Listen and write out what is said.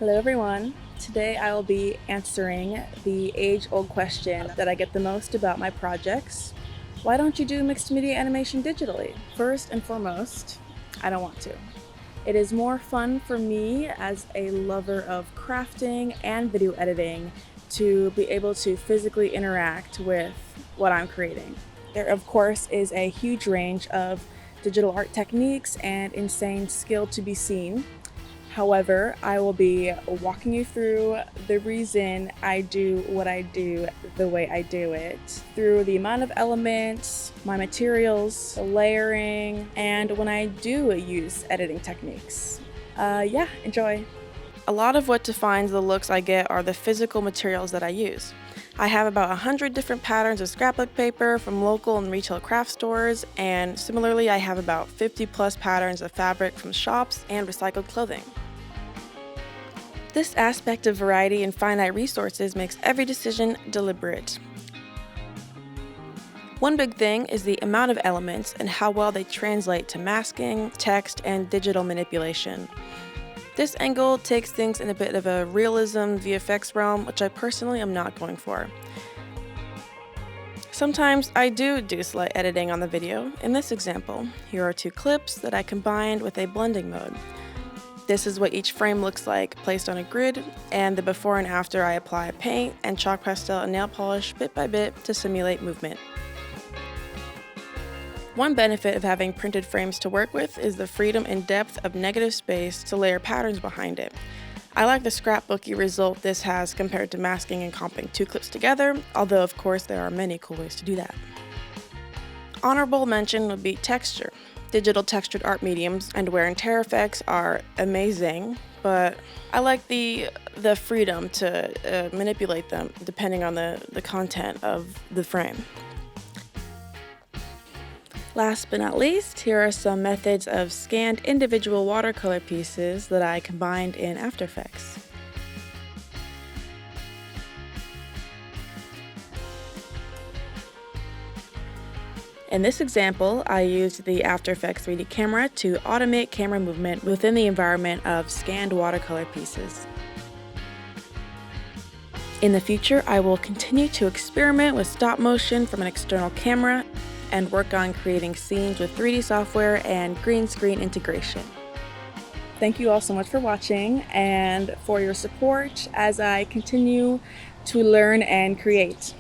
Hello everyone. Today I will be answering the age-old question that I get the most about my projects. Why don't you do mixed media animation digitally? First and foremost, I don't want to. It is more fun for me as a lover of crafting and video editing to be able to physically interact with what I'm creating. There of course is a huge range of digital art techniques and insane skill to be seen. However, I will be walking you through the reason I do what I do the way I do it, through the amount of elements, my materials, the layering, and when I do use editing techniques. Yeah, enjoy. A lot of what defines the looks I get are the physical materials that I use. I have about 100 different patterns of scrapbook paper from local and retail craft stores, and similarly I have about 50 plus patterns of fabric from shops and recycled clothing. This aspect of variety and finite resources makes every decision deliberate. One big thing is the amount of elements and how well they translate to masking, text, and digital manipulation. This angle takes things in a bit of a realism VFX realm, which I personally am not going for. Sometimes I do slight editing on the video. In this example, here are two clips that I combined with a blending mode. This is what each frame looks like placed on a grid, and the before and after I apply paint and chalk pastel and nail polish bit by bit to simulate movement. One benefit of having printed frames to work with is the freedom and depth of negative space to layer patterns behind it. I like the scrapbooky result this has compared to masking and comping two clips together, although of course there are many cool ways to do that. Honorable mention would be texture. Digital textured art mediums and wear and tear effects are amazing, but I like the freedom to manipulate them depending on the content of the frame. Last but not least, here are some methods of scanned individual watercolor pieces that I combined in After Effects. In this example, I used the After Effects 3D camera to automate camera movement within the environment of scanned watercolor pieces. In the future, I will continue to experiment with stop motion from an external camera and work on creating scenes with 3D software and green screen integration. Thank you all so much for watching and for your support as I continue to learn and create.